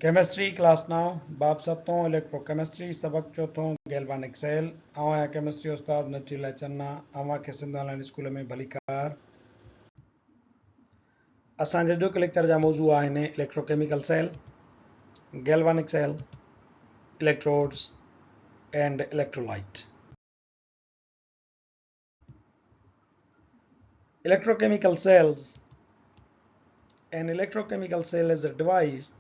Chemistry class 9 बाब 7 electrochemistry सबक 4 galvanic sale आवां केमिस्ट्री उस्ताद नचीला चन्ना आवां के सिंधालन स्कूल में भलीकार असांजे जो लेक्चर जा मौजू आहिनि electrochemical cell galvanic cell electrodes and electrolyte electrochemical cells. An electrochemical cell is a device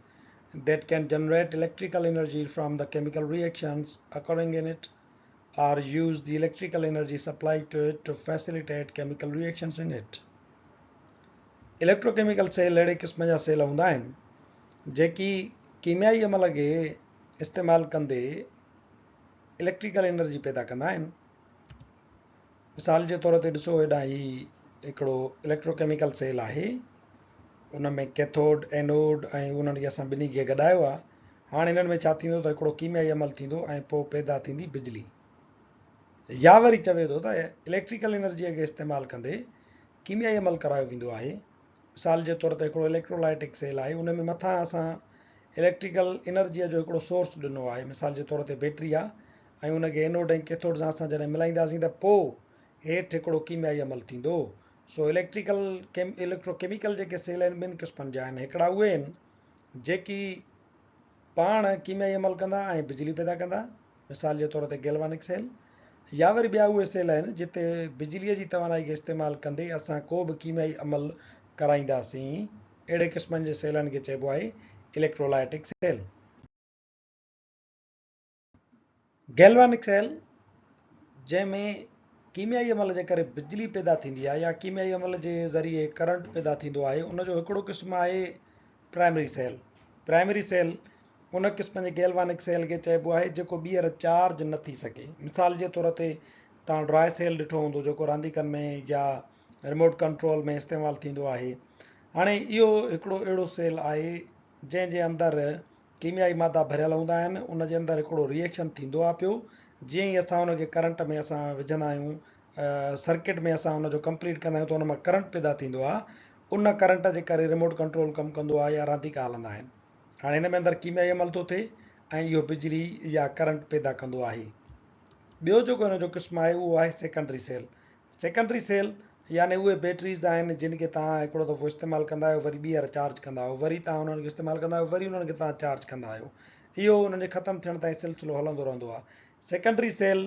that can generate electrical energy from the chemical reactions occurring in it or use the electrical energy supplied to it to facilitate chemical reactions in it. electrochemical cell अहिड़े क़िस्म जा sale हूंदा आहिनि जेकी कीमियाई अमल खे इस्तेमालु कंदे इलेक्ट्रिकल एनर्जी पैदा कंदा आहिनि. मिसाल जे तौर ते ॾिसो हेॾां ही हिकिड़ो इलेक्ट्रोकेमिकल सेल आहे. उन में कैथोड एनोड ऐं उन्हनि खे असां ॿिन्ही खे गॾायो आहे. हाणे हिननि में छा थींदो त हिकिड़ो कीमियाई अमल थींदो ऐं पोइ पैदा थींदी बिजली. या वरी चवे थो त इलेक्ट्रिकल एनर्जीअ खे इस्तेमालु कंदे कीमियाई अमल करायो वेंदो आहे. मिसाल जे तौर ते हिकिड़ो इलेक्ट्रोलाइटिक सेल आहे. उन में मथां असां इलेक्ट्रिकल एनर्जीअ जो हिकिड़ो सोर्स ॾिनो आहे. मिसाल जे तौर ते बैटरी आहे ऐं उनखे एनोड ऐं कैथोड सां असां जॾहिं मिलाईंदासीं त पोइ हेठि हिकिड़ो कीमियाई अमल थींदो. सो इलेक्ट्रोकेमिकल जेके सेल आहिनि ॿिनि क़िस्मनि जा आहिनि. हिकिड़ा उहे आहिनि जेकी पाण कीमियाई अमल कंदा ऐं बिजली पैदा कंदा. मिसाल जे तौर ते गैल्वानिक सेल. या वरी ॿिया उहे सेल आहिनि जिते बिजलीअ जी तवानाई खे इस्तेमालु कंदे असां को बि कीमियाई अमल कराईंदासीं. अहिड़े क़िस्मनि जे सेलनि खे चइबो आहे इलेक्ट्रोलाइटिक सेल. गैल्वानिक सेल जंहिंमें कीमियाई अमल जे करे बिजली पैदा थींदी आहे या कीमियाई अमल जे ज़रिए करंट पैदा थींदो आहे, उनजो हिकिड़ो क़िस्म आहे प्राइमरी सेल. प्राइमरी सेल उन क़िस्म जे गैल्वानिक सेल खे चइबो आहे जेको ॿीहर चार्ज न थी सघे. मिसाल जे तौर ते तव्हां ड्राई सेल ॾिठो हूंदो जेको रांदीकनि में या रिमोट कंट्रोल में इस्तेमालु थींदो आहे. हाणे इहो हिकिड़ो अहिड़ो सेल आहे जंहिंजे अंदरि कीमियाई मादा भरियल हूंदा आहिनि. उन जे अंदरि हिकिड़ो रिएक्शन थींदो आहे पियो. जीअं ई असां उनखे करंट में असां विझंदा आहियूं, सर्किट में असां उनजो कंप्लीट कंदा आहियूं त उन मां करंट पैदा थींदो आहे. उन करंट जे करे रिमोट कंट्रोल कमु कंदो आहे या रांदीका हलंदा आहिनि. हाणे हिन में अंदरि कीमियाई अमल थो थिए ऐं इहो बिजली या करंट पैदा कंदो आहे. ॿियो जेको हिनजो क़िस्म आहे उहो आहे सेकेंडरी सेल. सेकेंडरी सेल यानी उहे बैटरीज़ आहिनि जिन खे तव्हां हिकिड़ो दफ़ो इस्तेमालु कंदा आहियो, वरी ॿीहर चार्ज कंदा आहियो, वरी तव्हां उन्हनि खे इस्तेमालु कंदा आहियो, वरी उन्हनि खे तव्हां चार्ज कंदा आहियो. इहो उन्हनि जे ख़तमु थियण ताईं सिलसिलो हलंदो रहंदो आहे. सेकेंडरी सेल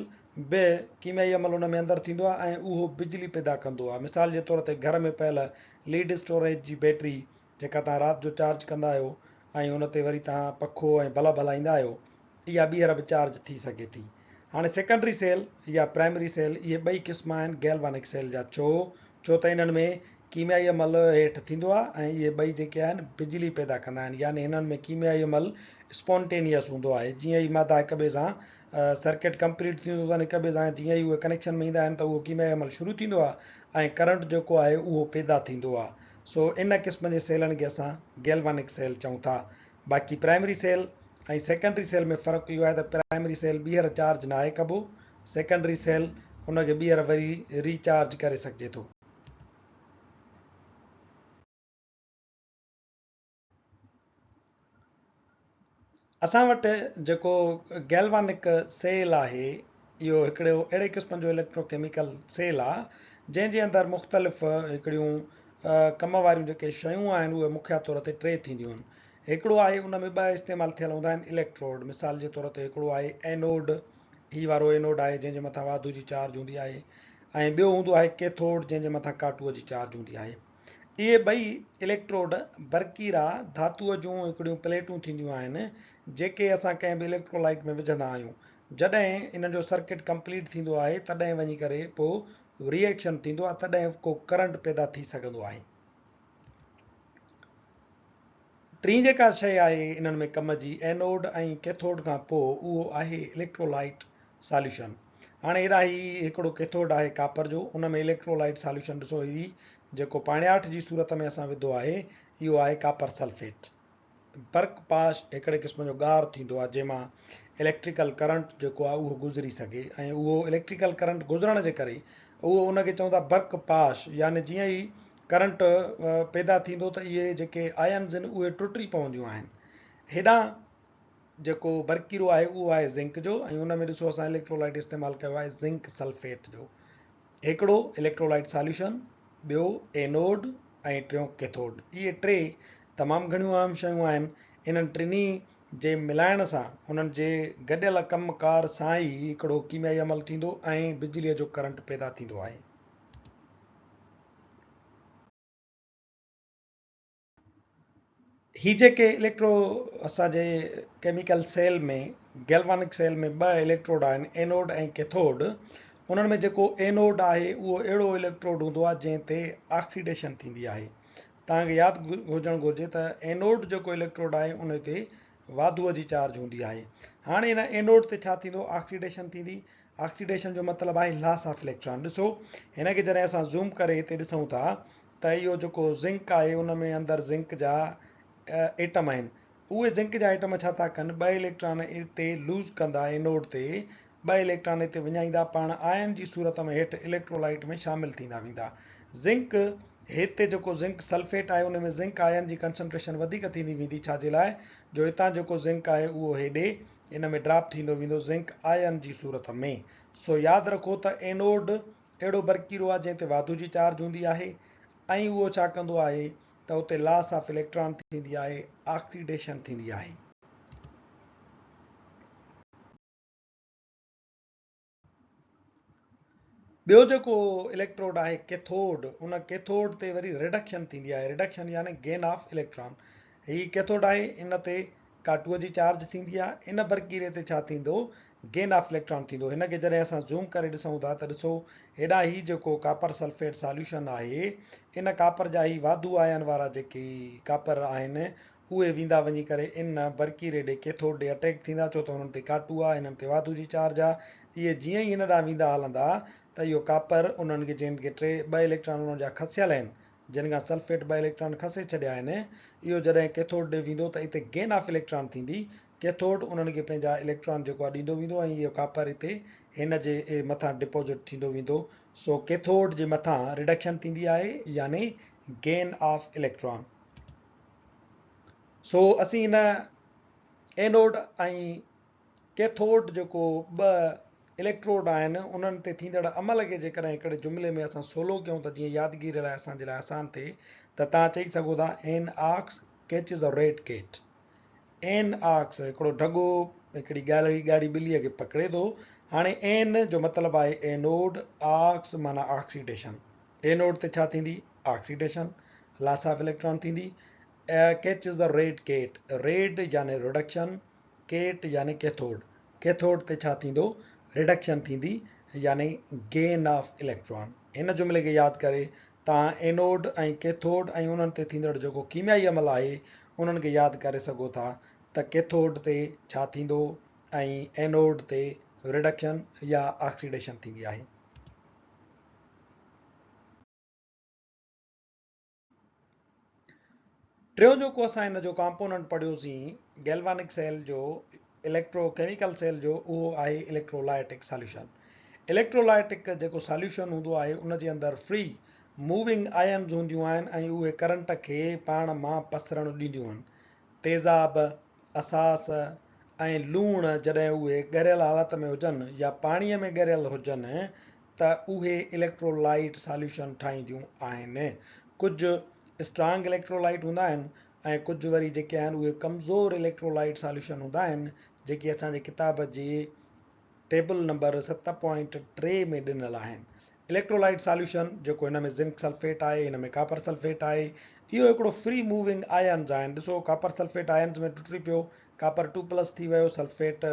बि कीमियाई अमल उन में अंदरि थींदो आहे ऐं उहो बिजली पैदा कंदो आहे. मिसाल जे तौर ते घर में पयल लीड स्टोरेज जी बैटरी जेका तव्हां राति जो चार्ज कंदा आहियो ऐं उन ते वरी तव्हां पखो ऐं बल्ब हलाईंदा आहियो, इहा ॿीहर बि चार्ज थी सघे थी. हाणे सेकेंडरी सेल या प्राइमरी सेल इहे ॿई क़िस्म आहिनि गैल्वानिक सेल जा. छो त इन्हनि में कीमियाई अमल हेठि थींदो आहे ऐं इहे ॿई जेके आहिनि बिजली पैदा कंदा आहिनि. यानी हिननि में कीमियाई अमल स्पॉन्टेनियस हूंदो आहे. जीअं ई मादा हिक ॿिए सां सर्किट कंप्लीट थींदो अथनि, हिक ॿिए सां जीअं ई उहे कनेक्शन में ईंदा आहिनि त उहो कीमियाई अमल शुरू थींदो आहे ऐं करंट जेको आहे उहो पैदा थींदो आहे. सो इन क़िस्म जे सेलनि खे असां गैल्वानिक सेल चऊं था. बाक़ी प्राइमरी सेल ऐं सेकेंडरी सेल में फ़र्क़ु इहो आहे त प्राइमरी सेल ॿीहर चार्ज न आहे कबो. सेकेंडरी सेल हुनखे ॿीहर वरी रीचार्ज करे सघिजे थो. असां वटि जेको गैल्वानिक सेल आहे इहो हिकिड़ो अहिड़े क़िस्म जो इलेक्ट्रोकेमिकल सेल आहे जंहिंजे अंदरि मुख़्तलिफ़ हिकिड़ियूं कम वारियूं जेके शयूं आहिनि उहे मुख्य तौर ते टे थींदियूं आहिनि. हिकिड़ो आहे उन में ॿ इस्तेमालु थियल हूंदा आहिनि इलेक्ट्रोड. मिसाल जे तौर ते हिकिड़ो आहे एनोड. हीउ वारो एनोड आहे जंहिंजे मथां वाधू जी चार्ज हूंदी आहे ऐं ॿियो हूंदो आहे कैथोड जंहिंजे मथां काटूअ जी चार्ज हूंदी आहे. इहे ॿई इलेक्ट्रोड बरक़ीरा धातुअ जूं हिकिड़ियूं प्लेटूं थींदियूं आहिनि जेके असां कंहिं बि इलेक्ट्रोलाइट में विझंदा आहियूं. जॾहिं इन जो सर्किट कंप्लीट थींदो आहे तॾहिं वञी करे पोइ रिएक्शन थींदो आहे, तॾहिं को करंट पैदा थी सघंदो आहे. टी जेका शइ आहे इन्हनि में कम जी एनोड ऐं कैथोड खां पोइ उहो आहे इलेक्ट्रोलाइट सॉल्यूशन. हाणे हेॾा ही हिकिड़ो कैथोड आहे कापर जो, उन में इलेक्ट्रोलाइट सॉल्यूशन ॾिसो ही जेको पाणियाठ जी सूरत में असां विधो आहे इहो आहे कापर सल्फेट. बर्क पाश हिकिड़े क़िस्म जो ॻार थींदो आहे जंहिंमां इलेक्ट्रिकल करंट जेको आहे उहो गुज़री सघे ऐं उहो इलेक्ट्रिकल करंट गुज़रण जे करे उहो उनखे चऊं था बर्क पाश. यानी जीअं ई करंट पैदा थींदो त इहे जेके आयन्स आहिनि उहे टुटी पवंदियूं आहिनि हेॾां जेको बरक़ीरो आहे उहो आहे ज़िंक जो, ऐं उन में ॾिसो असां इलेक्ट्रोलाइट इस्तेमालु कयो आहे ज़िंक सल्फेट जो। हिकिड़ो इलेक्ट्रोलाइट सॉल्यूशन, ॿियो एनोड, ऐं टियों कैथोड। इहे टे तमामु घणियूं आम शयूं आहिनि। इन्हनि टिनी जे मिलाइण सां, उन्हनि जे गॾियल कमकार सां ई हिकिड़ो कीमियाई अमल थींदो ऐं बिजलीअ जो करंट पैदा थींदो आहे। ही जेके इलेक्ट्रो असांजे केमिकल सेल में, गैल्वानिक सेल में ॿ इलेक्ट्रोड आहिनि, एनोड ऐं कैथोड। उन्हनि में जेको एनोड आहे उहो अहिड़ो इलेक्ट्रोड हूंदो आहे जंहिं ते ऑक्सीडेशन थींदी आहे। तव्हांखे यादि हुजणु घुरिजे त एनोड जेको इलेक्ट्रोड आहे उन ते वाधूअ जी चार्ज हूंदी आहे। हाणे इन एनोड ते छा थींदो, ऑक्सीडेशन थींदी। ऑक्सीडेशन जो मतिलबु आहे लॉस ऑफ इलेक्ट्रॉन। ॾिसो हिनखे जॾहिं असां ज़ूम करे हिते ॾिसूं था त इहो जेको ज़िंक आहे उन में अंदरि ज़िंक जा एटम आहिनि। उहे ज़िंक जा एटम छा था कनि, ॿ इलेक्ट्रॉन हिते लूज़ कंदा एनोड ते, ॿ इलेक्ट्रॉन हिते विञाईंदा, पाण आयन जी सूरत में हेठि इलेक्ट्रोलाइट में शामिलु थींदा वेंदा। ज़िंक हिते जेको ज़िंक सल्फेट आहे उन में ज़िंक आयन जी कंसंट्रेशन वधीक थींदी वेंदी, छाजे लाइ, जो हितां जेको ज़िंक आहे उहो हेॾे इन में ड्रॉप थींदो वेंदो ज़िंक आयन जी सूरत में। सो यादि रखो त एनोड अहिड़ो बरक़ीरो आहे जंहिं ते वाधू जी चार्ज हूंदी आहे, ऐं उहो छा कंदो आहे त उते लॉस ऑफ इलेक्ट्रॉन थींदी आहे, ऑक्सीडेशन थींदी आहे। ॿियो जेको इलेक्ट्रोड आहे कैथोड, उन कैथोड ते वरी रिडक्शन थींदी आहे। रिडक्शन यानी गेन ऑफ इलेक्ट्रॉन। ही कैथोड आहे, इन ते काटूअ जी चार्ज थींदी आहे। इन बरक़ीरे ते छा थींदो, गेन ऑफ इलेक्ट्रॉन थींदो। हिनखे जॾहिं असां ज़ूम करे ॾिसूं था त ॾिसो हेॾा ही जेको कापर सल्फेट सॉल्यूशन आहे, इन कापर जा ई वाधू आयन वारा जेके कापर आहिनि उहे वेंदा वञी करे इन बरक़ीरे ॾे कैथोड ॾे अटैक थींदा, छो त हुननि ते काटू आहे, हिननि ते वाधू जी चार्ज आहे। इहे जीअं ई हिन ॾांहुं वेंदा हलंदा त इहो कापर उन्हनि खे जिन खे ॿ इलेक्ट्रॉन उन्हनि जा खसियल आहिनि, जिन खां सल्फेट ॿ इलेक्ट्रॉन खसे छॾिया आहिनि, इहो जॾहिं कैथोड ॾे वेंदो त हिते गेन ऑफ इलेक्ट्रॉन थींदी। कैथोड उन्हनि खे पंहिंजा इलेक्ट्रॉन जेको आहे ॾींदो वेंदो ऐं इहो कापर हिते हिन जे मथां डिपोज़िट थींदो वेंदो। सो कैथोड जे मथां रिडक्शन थींदी आहे, यानी गेन ऑफ इलेक्ट्रॉन। सो असीं हिन एनोड ऐं कैथोड जेको ॿ इलेक्ट्रोड आहिनि उन्हनि ते थींदड़ अमल खे जेकॾहिं हिकिड़े जुमिले में असां सोलो कयूं त जीअं यादगिरी लाइ असांजे लाइ आसान थिए, त तव्हां चई सघो था एन आर्क्स कैचिज अ रेड केट। एन आर्क्स हिकिड़ो ढॻो हिकिड़ी ॻाढ़ी ॿिलीअ खे पकिड़े थो। हाणे एन जो मतिलबु आहे एनोड, आर्क्स माना ऑक्सीडेशन। एनोड ते छा थींदी, ऑक्सीडेशन, लॉस ऑफ इलेक्ट्रॉन थींदी। कैचिज द रेड केट, रेड यानी रिडक्शन, केट यानी कैथोड। कैथोड ते छा थींदो, रिडक्शन थींदी, यानी गेन ऑफ इलेक्ट्रॉन। हिन जुमिले खे यादि करे तव्हां एनोड ऐं कैथोड ऐं उन्हनि ते थींदड़ जेको कीमियाई अमल आहे उन्हनि खे यादि करे सघो था त कैथोड ते छा थींदो ऐं एनोड ते रिडक्शन या ऑक्सीडेशन थींदी आहे। टियों जेको असां हिन जो कॉम्पोनेंट पढ़ियोसीं गैल्वानिक सेल जो, इलेक्ट्रोकेमिकल सेल जो, उहो आहे इलेक्ट्रोलाइटिक सॉल्यूशन। इलेक्ट्रोलाइटिक जेको सॉल्यूशन हूंदो आहे उन जे अंदरि फ्री मूविंग आयन्स हूंदियूं आहिनि ऐं उहे करंट खे पाण मां पसरणु ॾींदियूं आहिनि। तेज़ाब, असास ऐं लूण जॾहिं उहे ॻरियल हालत में हुजनि या पाणीअ में ॻरियल हुजनि त उहे इलेक्ट्रोलाइट सॉल्यूशन ठाहींदियूं आहिनि। कुझु स्ट्रांग इलेक्ट्रोलाइट हूंदा आहिनि ऐं कुझु वरी जेके आहिनि उहे कमज़ोर इलेक्ट्रोलाइट सॉल्यूशन हूंदा आहिनि, जेके असांजे किताब जे टेबल नंबर 7.3 में ॾिनल आहिनि। इलेक्ट्रोलाइट सॉल्यूशन जेको हिन में ज़िंक सल्फेट आहे, हिन में कापर सल्फेट आहे, इहो हिकिड़ो फ्री मूविंग आयन्स आहिनि। ॾिसो कापर सल्फेट आयन्स में टुटी पियो, कापर 2+ थी वियो, सल्फेट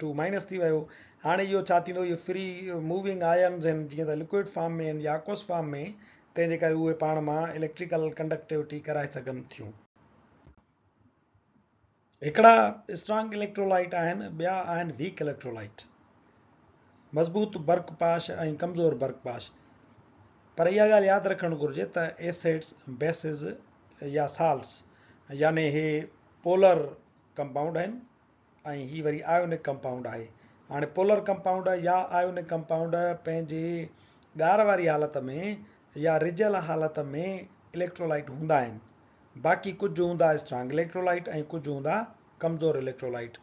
2- थी वियो। हाणे इहो छा थींदो, इहो फ्री मूविंग आयन्स आहिनि, जीअं त लिक्विड फॉर्म में आहिनि या aqueous फॉर्म में, तंहिंजे करे उहे पाण मां इलेक्ट्रिकल कंडक्टिविटी कराए सघनि थियूं। हिकिड़ा स्ट्रांग इलेक्ट्रोलाइट आहिनि, ॿिया आहिनि वीक इलेक्ट्रोलाइट, मज़बूत बर्क़पाश ऐं कमज़ोर बर्क़पाश। पर इहा ॻाल्हि यादि रखणु घुरिजे त एसिड्स, बेसिस या साल्ट्स यानी हे पोलर कंपाउंड आहिनि ऐं ही वरी आयोनिक कंपाउंड आहे। हाणे पोलर कंपाउंड या आयोनिक कंपाउंड पंहिंजे ॻार वारी हालत में या रिजियल हालत में इलेक्ट्रोलाइट हूंदा आहिनि। बाक़ी कुझु हूंदा स्ट्रांग इलेक्ट्रोलाइट ऐं कुझु हूंदा कमज़ोर इलेक्ट्रोलाइट।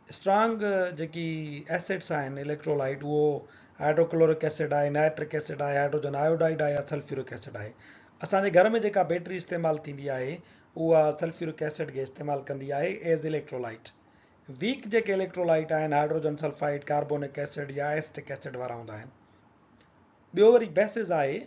स्ट्रांग जेकी एसिड्स आहिनि इलेक्ट्रोलाइट, उहो हाइड्रोक्लोरिक एसिड आहे, नाइट्रिक एसिड आहे, हाइड्रोजन आयोडाइड आहे या सल्फ्यूरिक एसिड आहे। असांजे घर में जेका बैटरी इस्तेमालु थींदी आहे उहा सल्फ्यूरिक एसिड खे इस्तेमालु कंदी आहे एज़ इलेक्ट्रोलाइट। वीक जेके इलेक्ट्रोलाइट आहिनि हाइड्रोजन सल्फाइड, कार्बोनिक एसिड या एस्टिक एसिड वारा हूंदा आहिनि। ॿियो वरी बेसिस आहे।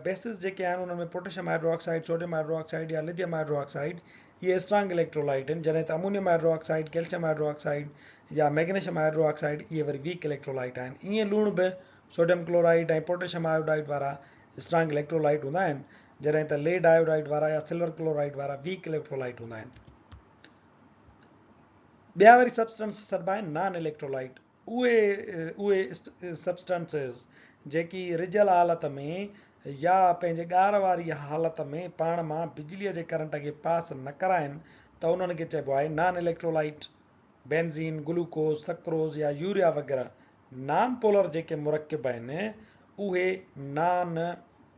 बेसिस जेके आहिनि उन्हनि में पोटेशियम हाइड्रोक्साइड, सोडियम हाइड्रोक्साइड या लिथियम हाइड्रोक्साइड, इहे स्ट्रांग इलेक्ट्रोलाइट आहिनि, जॾहिं त अमोनियम हाइड्रोक्साइड, कैल्शियम हाइड्रोक्साइड या मैग्नीशियम हाइड्रोक्साइड इहे वरी वीक इलेक्ट्रोलाइट आहिनि। ईअं लूण बि सोडियम क्लोराइड ऐं पोटेशियम आयोडाइड वारा स्ट्रांग इलेक्ट्रोलाइट हूंदा आहिनि, जॾहिं त लेड आयोडाइड वारा या सिल्वर क्लोराइड वारा वीक इलेक्ट्रोलाइट हूंदा आहिनि। ॿिया वरी सब्सटेंस सॾिबा आहिनि नॉन इलेक्ट्रोलाइट। उहे सब्सटेंसिस जेकी रिजियल हालत में या पंहिंजे ॻार वारी हालत में पाण मां बिजलीअ जे करंट खे पास न कराइनि, त उन्हनि खे चइबो आहे non electrolyte. Benzene, glucose, sucrose या यूरिया वग़ैरह नॉन पोलर जेके मुरकिब आहिनि उहे नॉन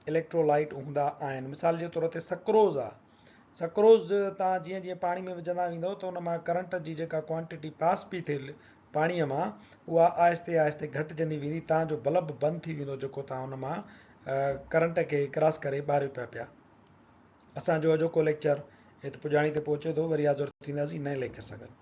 इलेक्ट्रोलाइट हूंदा आहिनि। मिसाल जे तौर ते सक्रोज आहे। सक्रोज तव्हां जीअं जीअं पाणी में विझंदा वेंदव त उन मां करंट जी जेका क्वांटिटी पास पई थिए पाणीअ मां, उहा आहिस्ते आहिस्ते घटिजंदी वेंदी। तव्हांजो बल्ब बंदि थी वेंदो जेको तव्हां उन मां करंट खे क्रॉस करे ॿारियो पिया। असांजो अॼोको लेक्चर हिते पुॼाणी ते पहुचे थो। वरी हाज़ुर थींदासीं नए लेक्चर सां गॾु।